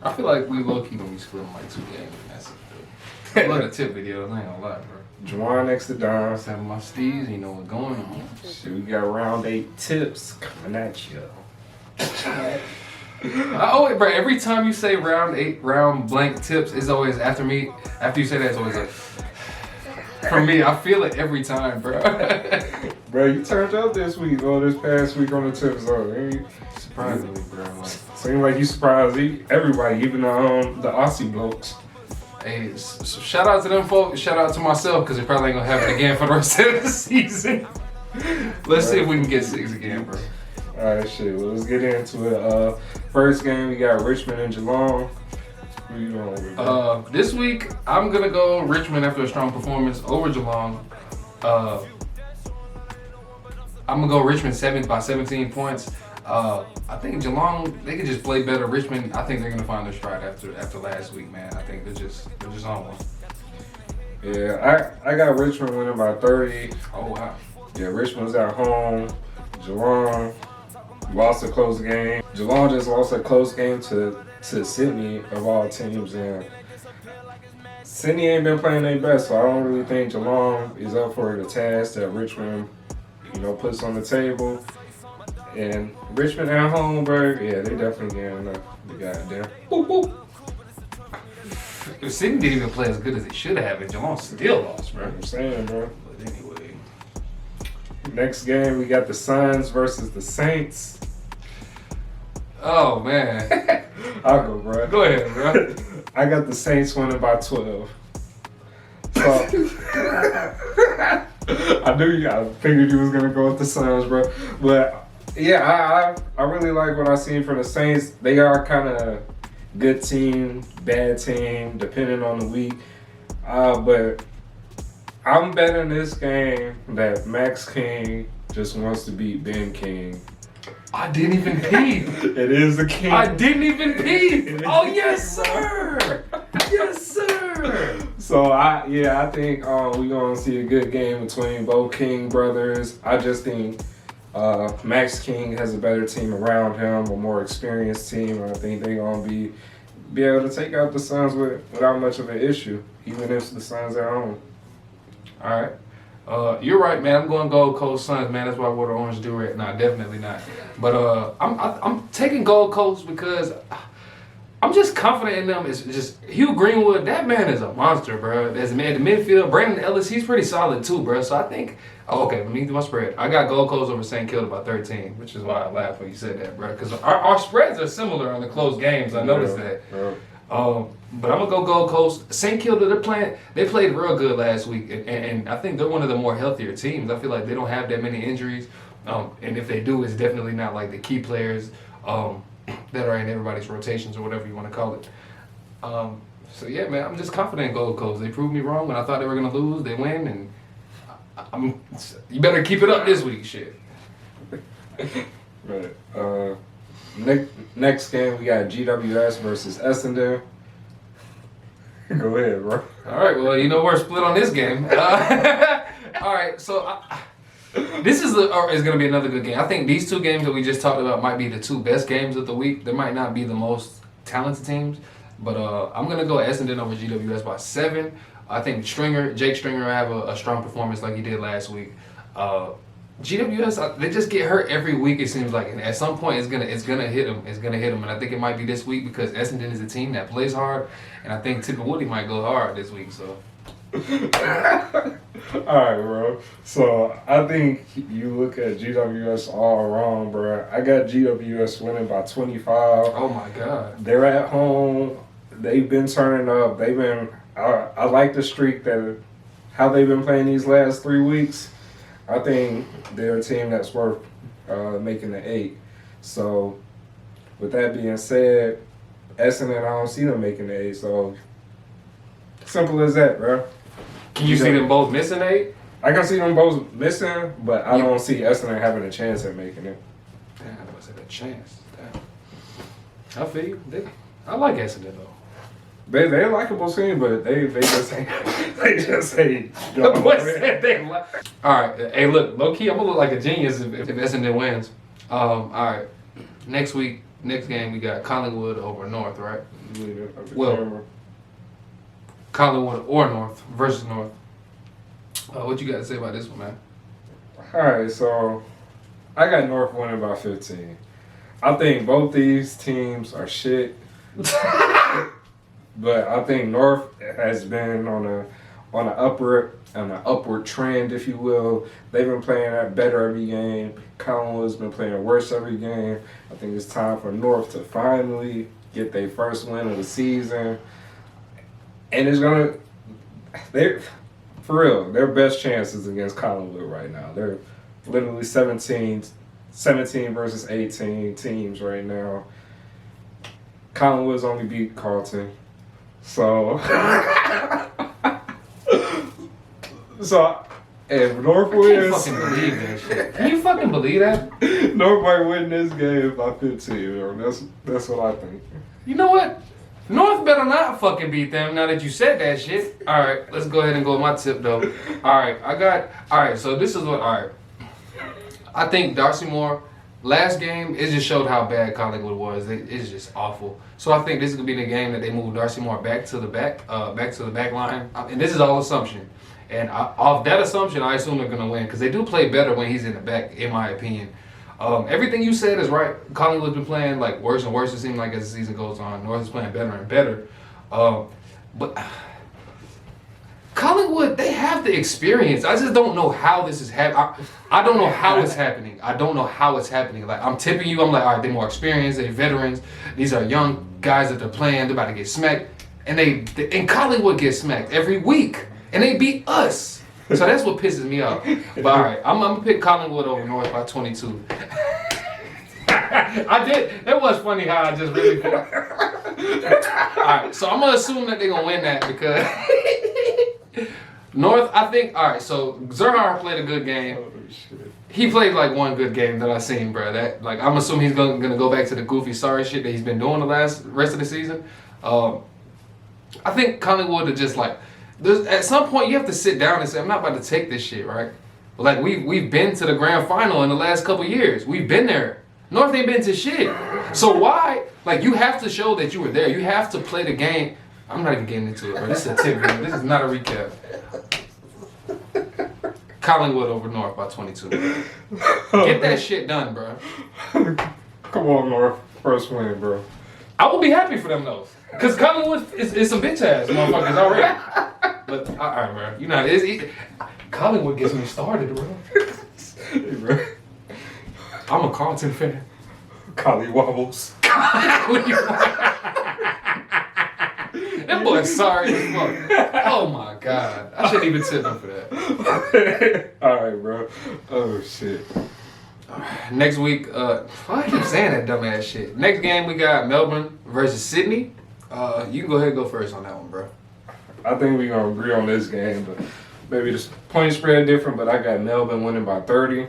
I feel like we low-key gonna be splitting like 2 games, and that's it. I love the tip videos, I ain't gonna lie, bro. Juwan next to Don. Just having my STEEZ, you know what's going on. Shit, we got round 8 tips coming at you. Bro, every time you say round 8, round blank tips, it's always after me. After you say that, it's always like, for me, I feel it every time, bro. Bro, you turned up this week, this past week on the tips, though. Surprisingly, bro. Like, seems like you surprised everybody, even the Aussie blokes. hey, so shout out to them folks. Shout out to myself, because it probably ain't gonna happen again for the rest of the season. Let's see if we can get 6 again, bro. Alright, shit. Well, let's get into it. First game, we got Richmond and Geelong. Who you going with? This week, I'm gonna go Richmond after a strong performance over Geelong. I'm gonna go Richmond by 17 points. I think Geelong, they could just play better. Richmond, I think they're gonna find their stride after last week, man. I think they're just on one. Yeah, I got Richmond winning by 30. Oh wow. Yeah, Richmond's at home. Geelong lost a close game. Geelong just lost a close game to Sydney of all teams, and Sydney ain't been playing their best, so I don't really think Geelong is up for the task that Richmond, puts on the table. And Richmond at home, bro, yeah, they definitely getting the goddamn. Boop, boop. Sydney didn't even play as good as they should have, and Geelong still lost, bro. I'm saying, bro. But anyway. Next game, we got the Suns versus the Saints. Oh, man. I'll go, bro. Go ahead, bro. I got the Saints winning by 12. So, I figured you was going to go with the Suns, bro. But, yeah, I really like what I seen from the Saints. They are kind of good team, bad team, depending on the week. But I'm betting this game that Max King just wants to beat Ben King. I didn't even peep. It is the King. I didn't even peep. Oh, yes, sir. Yes, sir. So, I think we're going to see a good game between both King brothers. I just think Max King has a better team around him, a more experienced team. And I think they're going to be able to take out the Suns without much of an issue, even if the Suns are home. All right. You're right, man. I'm going Gold Coast Suns, man. That's why I wore the orange do-rag. Nah, definitely not. But I'm taking Gold Coast because I'm just confident in them. It's just Hugh Greenwood. That man is a monster, bro. As a man, the midfield, Brandon Ellis, he's pretty solid too, bro. So I think. Oh, okay, let me do my spread. I got Gold Coast over St. Kilda by 13, which is why I laughed when you said that, bro. Because our spreads are similar on the close games. I noticed that. Yeah. But I'm gonna go Gold Coast. St. Kilda, they played real good last week, and I think they're one of the more healthier teams. I feel like they don't have that many injuries, and if they do, it's definitely not like the key players that are in everybody's rotations or whatever you want to call it. So yeah, man, I'm just confident in Gold Coast. They proved me wrong when I thought they were gonna lose. They win, and you better keep it up this week, shit. Right. Next game, we got GWS versus Essendo. Go ahead, bro. All right, well, we're split on this game. All right, so this is going to be another good game. I think these 2 games that we just talked about might be the 2 best games of the week. They might not be the most talented teams, but I'm going to go Essendon over GWS by 7. I think Jake Stringer will have a strong performance like he did last week. GWS, they just get hurt every week, it seems like, and at some point it's gonna hit them. It's gonna hit them, and I think it might be this week because Essendon is a team that plays hard, and I think Tip and Woody might go hard this week. So, all right, bro. So I think you look at GWS all wrong, bro. I got GWS winning by 25. oh my God, They're at home. They've been turning up. I like the streak how they've been playing these last 3 weeks. I think they're a team that's worth making the 8. So, with that being said, Essendon, I don't see them making the 8. So, simple as that, bro. can you see them both missing 8? I can see them both missing, but I don't see Essendon having a chance at making it. Damn, I said a chance. Damn. I feel you. I like Essendon though. They're a likable team, but they just ain't. They just ain't. The boy said they like. All right, hey, look, low key, I'm gonna look like a genius if Essendon wins. All right, next week Next game we got Collingwood over North, right? Well, Well, Collingwood or North versus North. What you got to say about this one, man? all right, so I got North winning by 15. I think both these teams are shit, but I think North has been on an upward trend, if you will. They've been playing better every game. Collingwood's been playing worse every game. I think it's time for North to finally get their first win of the season, and for real, their best chances against Collingwood right now. They're literally 17 versus 18 teams right now. Collingwood's only beat Carlton. So, if North I wins, can't fucking believe that shit. Can you fucking believe that? North might win this game by 15. Bro. That's what I think. You know what? North better not fucking beat them now that you said that shit. All right, let's go ahead and go with my tip, though. All right, so this is what, I think Darcy Moore, last game, it just showed how bad Collingwood was. It's just awful. So I think this is going to be the game that they move Darcy Moore back to the back line. And this is all assumption. And off that assumption, I assume they're going to win because they do play better when he's in the back, in my opinion. Everything you said is right. Collingwood's been playing like worse and worse. It seems like as the season goes on, North is playing better and better. But Collingwood, they have the experience. I just don't know how this is happening. I don't know how it's happening. I don't know how it's happening. Like I'm tipping you. I'm like, all right, they're more experienced. They're veterans. These are young guys that they're playing. They're about to get smacked, and Collingwood gets smacked every week, and they beat us. So that's what pisses me off. But all right, I'm gonna pick Collingwood over North by 22. I did. That was funny how I just really. All right, so I'm gonna assume that they're gonna win that because North. I think. All right, so Zerhar played a good game. Oh, shit. He played like one good game that I seen, bro. That like I'm assuming he's gonna go back to the goofy sorry shit that he's been doing the rest of the season. I think Collingwood are just like. At some point, you have to sit down and say, I'm not about to take this shit, right? Like, we've been to the grand final in the last couple years. We've been there. North ain't been to shit. So why? Like, you have to show that you were there. You have to play the game. I'm not even getting into it, bro. This is a tip, man. This is not a recap. Collingwood over North by 22. Get that shit done, bro. Come on, North. First win, bro. I will be happy for them, though. Because Collingwood is some bitch ass motherfuckers already. But, all right, bro. You know, Collingwood gets me started, bro. Hey, bro. I'm a Carlton fan. Collie wobbles. That boy's sorry as fuck. Oh, my God. I shouldn't even tip him for that. All right, bro. Oh, shit. Next week, I keep saying that dumbass shit. Next game, we got Melbourne versus Sydney. You can go ahead and go first on that one, bro. I think we're going to agree on this game, but maybe the point spread different, but I got Melbourne winning by 30.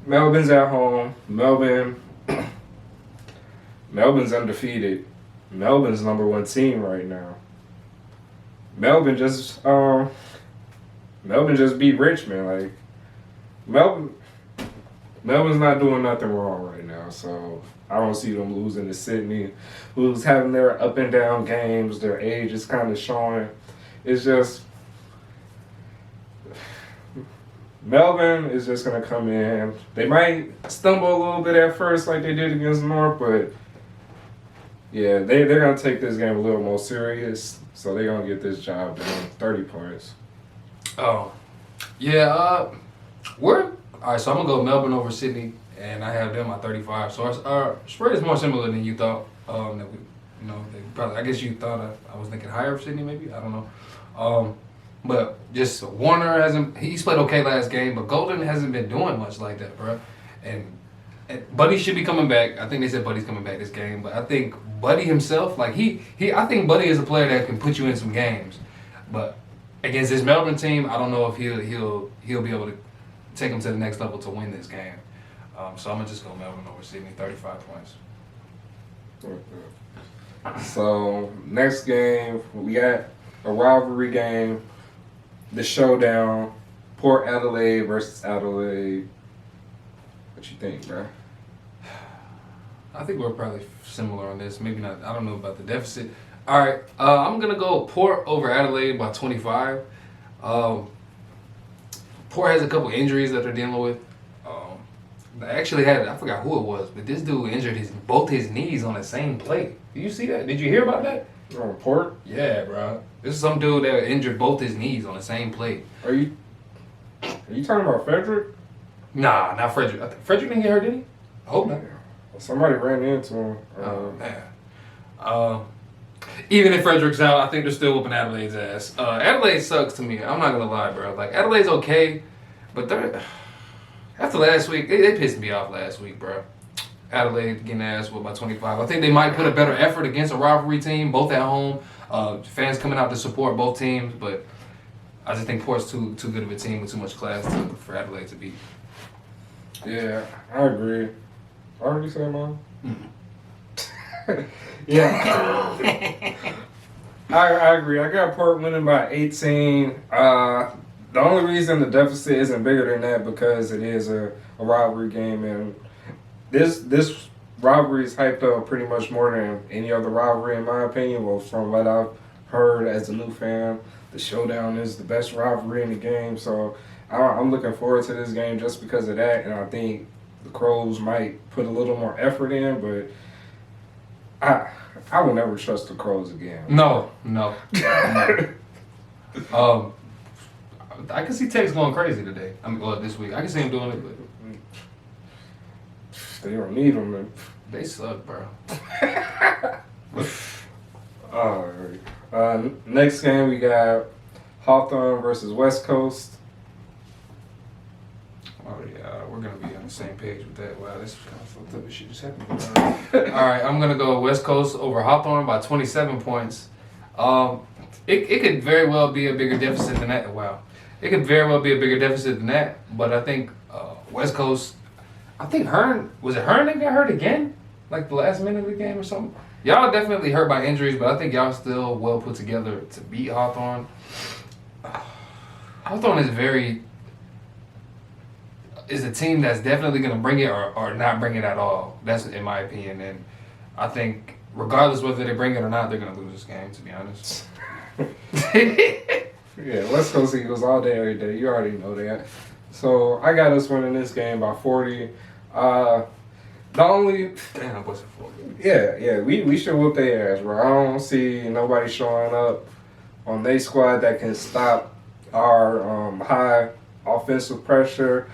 Melbourne's at home. Melbourne's undefeated. Melbourne's #1 team right now. Melbourne just beat Richmond. Like Melbourne's not doing nothing wrong right now, so I don't see them losing to Sydney, who's having their up and down games. Their age is kind of showing. It's just Melbourne is just gonna come in. They might stumble a little bit at first, like they did against North, but yeah, they're gonna take this game a little more serious. So they're gonna get this job done. 30 points. Oh, yeah. All right, so I'm gonna go Melbourne over Sydney, and I have them at 35. So our spread is more similar than you thought. I guess you thought I was thinking higher for Sydney, maybe. I don't know. But just Warner he's played okay last game, but Golden hasn't been doing much like that, bro. And Buddy should be coming back. I think they said Buddy's coming back this game, but I think Buddy himself, like I think Buddy is a player that can put you in some games. But against this Melbourne team, I don't know if he'll be able to take him to the next level to win this game. So I'm gonna just go Melbourne over Sydney, 35 points. So next game, we got a rivalry game, the showdown, Port Adelaide versus Adelaide. What you think, bro? I think we're probably similar on this. Maybe not. I don't know about the deficit. All right, I'm gonna go Port over Adelaide by 25. Port has a couple injuries that they're dealing with. They actually had, I forgot who it was, but this dude injured both his knees on the same play. Did you see that? Did you hear about that? Port? Yeah, bro. This is some dude that injured both his knees on the same play. Are you talking about Frederick? Nah, not Frederick. Frederick didn't get hurt, did he? I hope not. Somebody ran into him. Oh, man. Even if Frederick's out, I think they're still whooping Adelaide's ass. Adelaide sucks to me. I'm not gonna lie, bro. Like Adelaide's okay, but they're after last week, they pissed me off last week, bro. Adelaide getting their ass whooped by 25. I think they might put a better effort against a rivalry team, both at home. Fans coming out to support both teams, but I just think Port's too good of a team with too much class for Adelaide to beat. Yeah, I agree. I already said mine. Mm-hmm. Yeah. I agree. I got Port winning by 18. The only reason the deficit isn't bigger than that because it is a rivalry game, and this rivalry is hyped up pretty much more than any other rivalry in my opinion. Well, from what I've heard as a new fan, the showdown is the best rivalry in the game. So I'm looking forward to this game just because of that, and I think the Crows might put a little more effort in, but I will never trust the Crows again. No. I can see Tex going crazy today. This week. I can see him doing it, but they don't need them. Man. They suck, bro. All right. Next game we got Hawthorne versus West Coast. Oh yeah, we're gonna be on the same page with that. Wow, this kind of fucked up. This shit just happened. All right, I'm gonna go West Coast over Hawthorne by 27 points. It could very well be a bigger deficit than that. Wow, it could very well be a bigger deficit than that. But I think West Coast. I think Hearn that got hurt again, like the last minute of the game or something. Y'all definitely hurt by injuries, but I think y'all still well put together to beat Hawthorne. Hawthorne is a team that's definitely going to bring it or not bring it at all. That's in my opinion. And I think regardless whether they bring it or not, they're going to lose this game, to be honest. Yeah, West Coast Eagles all day, every day. You already know that. So I got us winning this game by 40. The only... Damn, I wasn't 40. Yeah, we should whoop their ass, bro. I don't see nobody showing up on their squad that can stop our high offensive pressure.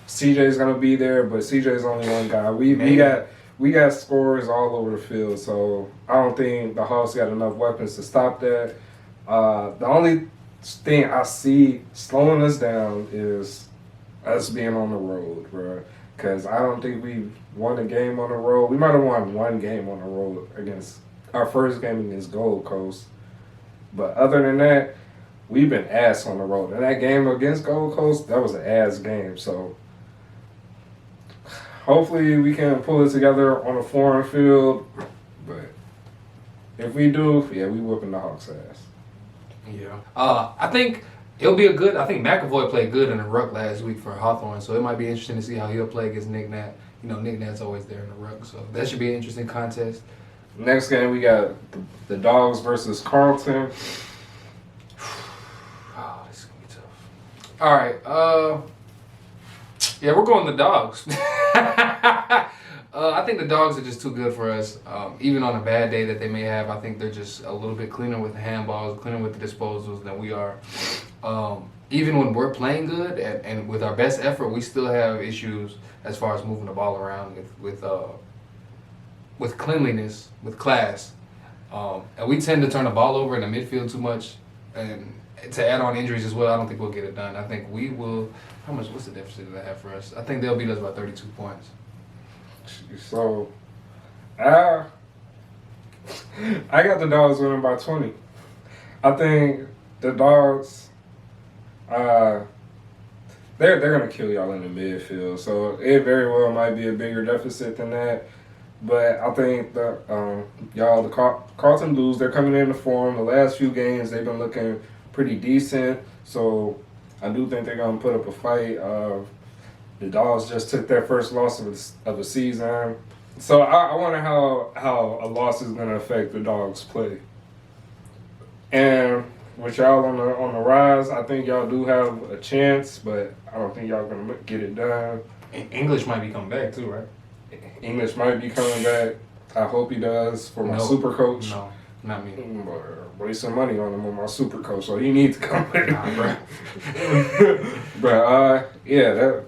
CJ's gonna be there, but CJ's only one guy. We got scorers all over the field, so I don't think the Hawks got enough weapons to stop that. The only thing I see slowing us down is us being on the road, bro. Because I don't think we've won a game on the road. We might have won one game on the road against our first game against Gold Coast. But other than that, we've been ass on the road. And that game against Gold Coast, that was an ass game. So hopefully we can pull it together on a foreign field. But if we do, yeah, we whooping the Hawks' ass. Yeah. I think it'll be I think McAvoy played good in the ruck last week for Hawthorne, so it might be interesting to see how he'll play against Nick Nat. You know, Nick Nat's always there in the ruck, so that should be an interesting contest. Next game, we got the Dogs versus Carlton. Oh, this is going to be tough. All right. Yeah, we're going the Dogs. I think the Dogs are just too good for us. Even on a bad day that they may have, I think they're just a little bit cleaner with the handballs, cleaner with the disposals than we are. Even when we're playing good and with our best effort, we still have issues as far as moving the ball around with cleanliness, with class. And we tend to turn the ball over in the midfield too much. And to add on injuries as well, I don't think we'll get it done. I think we will. What's the deficit that they have for us? I think they'll beat us by 32 points. So, I got the Dogs winning by 20. I think the Dogs, they're gonna kill y'all in the midfield. So it very well might be a bigger deficit than that. But I think the Carlton Blues, they're coming into form. The last few games they've been looking pretty decent. So I do think they're gonna put up a fight. The Dogs just took their first loss of the season So I wonder how a loss is gonna affect the Dogs' play. And with y'all on the rise, I think y'all do have a chance, but I don't think y'all gonna get it done. English might be coming back too, right? English might be coming back. I hope he does for my super coach. No, not me. Wasting money on him on my super coach, so he needs to come back. Nah, bro. But yeah,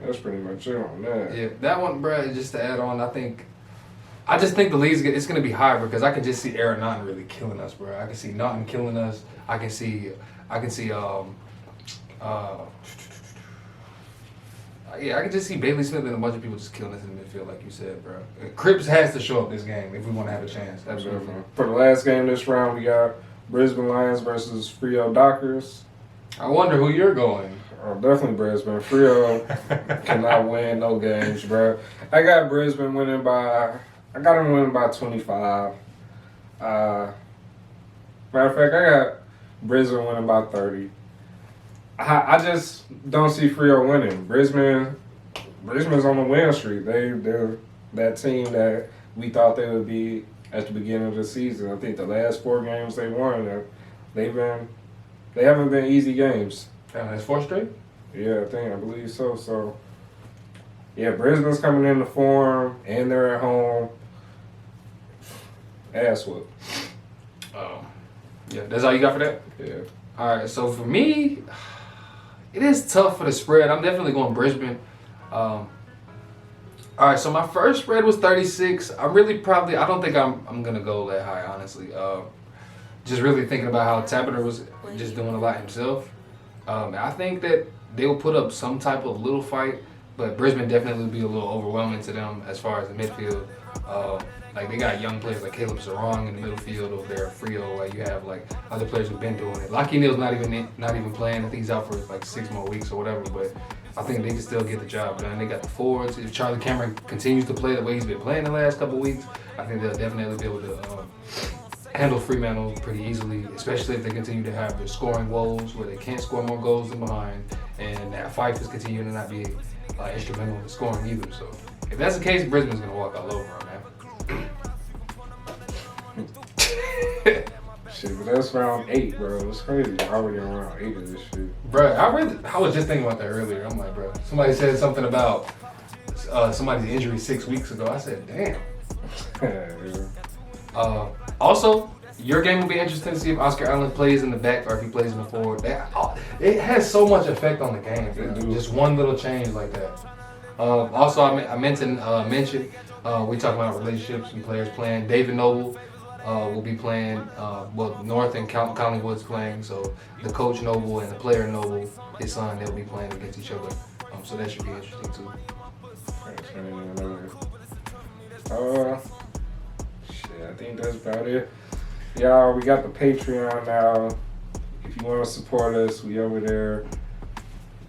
that's pretty much it on that. Yeah, that one, bro. Just to add on, I just think the league's it's gonna be hard because I can just see Aaron Naughton really killing us, bro. I can see Naughton killing us. I can see yeah, I can just see Bailey Smith and a bunch of people just killing us in the midfield, like you said, bro. Cripps has to show up this game if we want to have a chance. Absolutely. For the last game this round, we got Brisbane Lions versus Freo Dockers. I wonder who you're going. Oh, definitely Brisbane. Freo cannot win no games, bro. I got Brisbane winning by 25. Matter of fact, I got Brisbane winning by 30. I just don't see Freo winning. Brisbane's on the win streak. They're that team that we thought they would be at the beginning of the season. I think the last 4 games they won, they haven't been easy games. That's 4 straight? Yeah, I believe so. So yeah, Brisbane's coming into form and they're at home. Ass whoop. Yeah, that's all you got for that? Yeah. All right, so for me, it is tough for the spread. I'm definitely going Brisbane. All right, so my first spread was 36. I don't think I'm going to go that high, honestly. Just really thinking about how Tabitha was just doing a lot himself. I think that they will put up some type of little fight, but Brisbane definitely will be a little overwhelming to them as far as the midfield. Like they got young players like Caleb Sarong in the middle field over there at Freo. Like you have like other players who've been doing it. Lockie Neal's not even playing. I think he's out for like 6 more weeks or whatever. But I think they can still get the job done. They got the forwards. If Charlie Cameron continues to play the way he's been playing the last couple of weeks, I think they'll definitely be able to handle Fremantle pretty easily, especially if they continue to have their scoring woes where they can't score more goals than behind, and that Fife is continuing to not be instrumental in scoring either. So if that's the case, Brisbane's gonna walk all over them, man. Shit, but that's round 8, bro. It's crazy. We're already on round 8 of this shit. Bro, I was just thinking about that earlier. I'm like, bro, somebody said something about somebody's injury 6 weeks ago. I said, damn. Yeah. Also, your game will be interesting to see if Oscar Allen plays in the back or if he plays in the forward. It has so much effect on the game. Just one little change like that. Also, I mentioned we talk about relationships and players playing. David Noble will be playing. North and Collingwood's playing. So the coach Noble and the player Noble, his son, they'll be playing against each other. So that should be interesting too. Shit, I think that's about it. Y'all, we got the Patreon now. If you want to support us, we over there.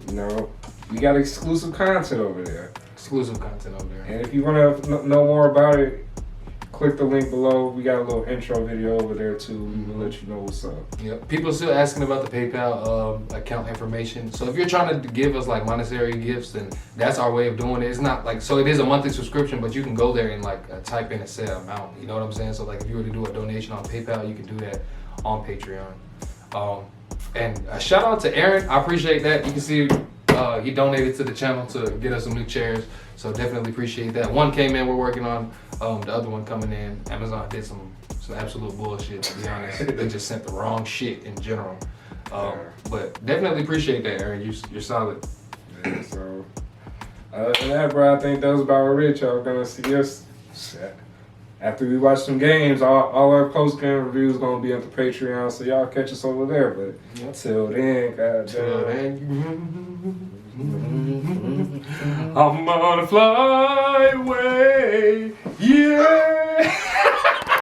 You know, we got exclusive content over there. And if you want to know more about it, click the link below. We got a little intro video over there too. We'll let you know what's up. Yep. People are still asking about the PayPal account information. So if you're trying to give us like monetary gifts, then that's our way of doing it. It's not like, so it is a monthly subscription, but you can go there and like type in a set amount. You know what I'm saying? So like if you were to do a donation on PayPal, you can do that on Patreon. And a shout out to Aaron. I appreciate that. You can see he donated to the channel to get us some new chairs. So definitely appreciate that. One came in, we're working on. The other one coming in. Amazon did some absolute bullshit, to be honest. They just sent the wrong shit in general. But definitely appreciate that, Aaron. You're solid. Yeah, so other than that, bro, I think that was about it. Y'all gonna see us after we watch some games. All our post game reviews gonna be on the Patreon, so y'all catch us over there. But till then, I'm gonna fly away, yeah.